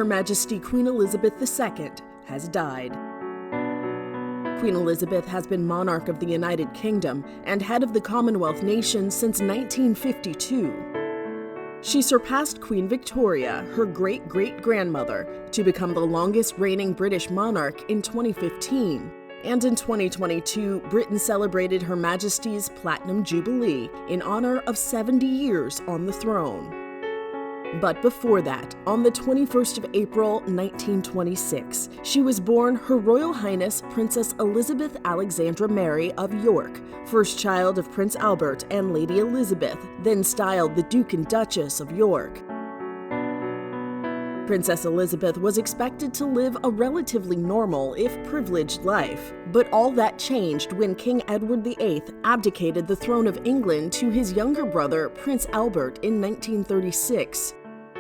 Her Majesty Queen Elizabeth II has died. Queen Elizabeth has been monarch of the United Kingdom and head of the Commonwealth nations since 1952. She surpassed Queen Victoria, her great-great-grandmother, to become the longest reigning British monarch in 2015. And in 2022, Britain celebrated Her Majesty's Platinum Jubilee in honor of 70 years on the throne. But before that, on the 21st of April, 1926, she was born Her Royal Highness Princess Elizabeth Alexandra Mary of York, first child of Prince Albert and Lady Elizabeth, then styled the Duke and Duchess of York. Princess Elizabeth was expected to live a relatively normal, if privileged, life. But all that changed when King Edward VIII abdicated the throne of England to his younger brother, Prince Albert, in 1936.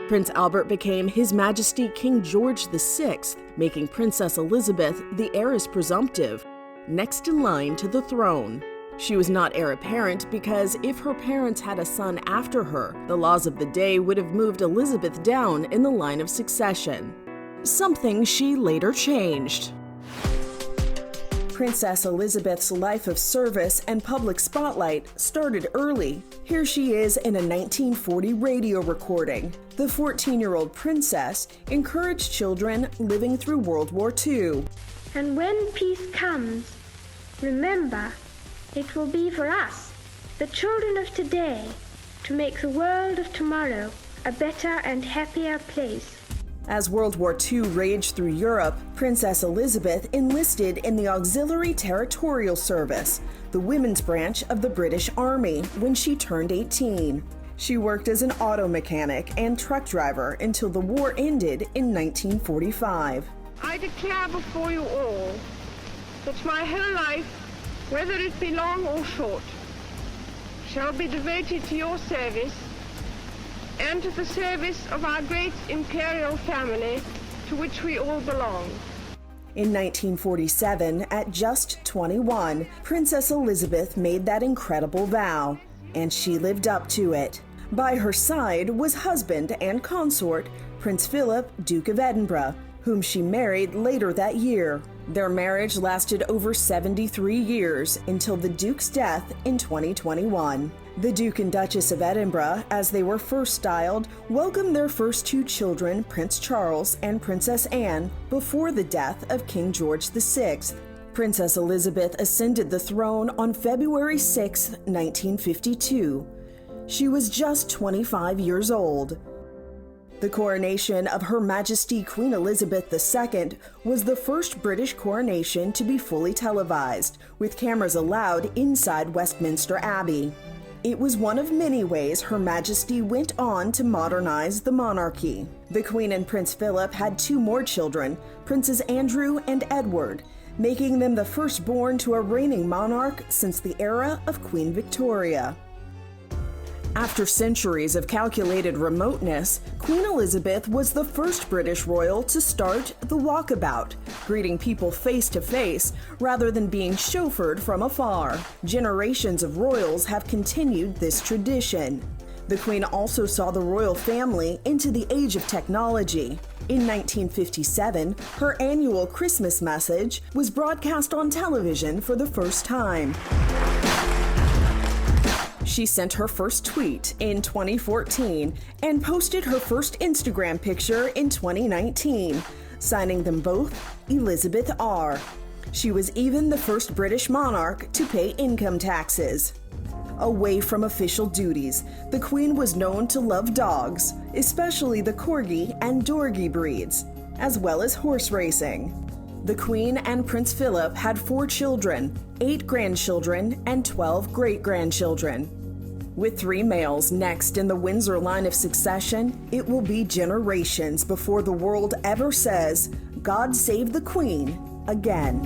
Prince Albert became His Majesty King George VI, making Princess Elizabeth the heiress presumptive, next in line to the throne. She was not heir apparent because if her parents had a son after her, the laws of the day would have moved Elizabeth down in the line of succession. Something she later changed. Princess Elizabeth's life of service and public spotlight started early. Here she is in a 1940 radio recording. The 14-year-old princess encouraged children living through World War II. And when peace comes, remember, it will be for us, the children of today, to make the world of tomorrow a better and happier place. As World War II raged through Europe, Princess Elizabeth enlisted in the Auxiliary Territorial Service, the women's branch of the British Army, when she turned 18. She worked as an auto mechanic and truck driver until the war ended in 1945. I declare before you all that my whole life, whether it be long or short, shall be devoted to your service and to the service of our great imperial family to which we all belong. In 1947, at just 21, Princess Elizabeth made that incredible vow, and she lived up to it. By her side was husband and consort, Prince Philip, Duke of Edinburgh, whom she married later that year. Their marriage lasted over 73 years until the Duke's death in 2021. The Duke and Duchess of Edinburgh, as they were first styled, welcomed their first two children, Prince Charles and Princess Anne, before the death of King George VI. Princess Elizabeth ascended the throne on February 6, 1952. She was just 25 years old. The coronation of Her Majesty Queen Elizabeth II was the first British coronation to be fully televised, with cameras allowed inside Westminster Abbey. It was one of many ways Her Majesty went on to modernize the monarchy. The Queen and Prince Philip had two more children, Princes Andrew and Edward, making them the firstborn to a reigning monarch since the era of Queen Victoria. After centuries of calculated remoteness, Queen Elizabeth was the first British royal to start the walkabout, greeting people face to face rather than being chauffeured from afar. Generations of royals have continued this tradition. The Queen also saw the royal family into the age of technology. In 1957, her annual Christmas message was broadcast on television for the first time. She sent her first tweet in 2014 and posted her first Instagram picture in 2019, signing them both Elizabeth R. She was even the first British monarch to pay income taxes. Away from official duties, the Queen was known to love dogs, especially the Corgi and Dorgi breeds, as well as horse racing. The Queen and Prince Philip had 4 children, 8 grandchildren, and 12 great-grandchildren. With 3 males next in the Windsor line of succession, it will be generations before the world ever says, "God save the Queen," again.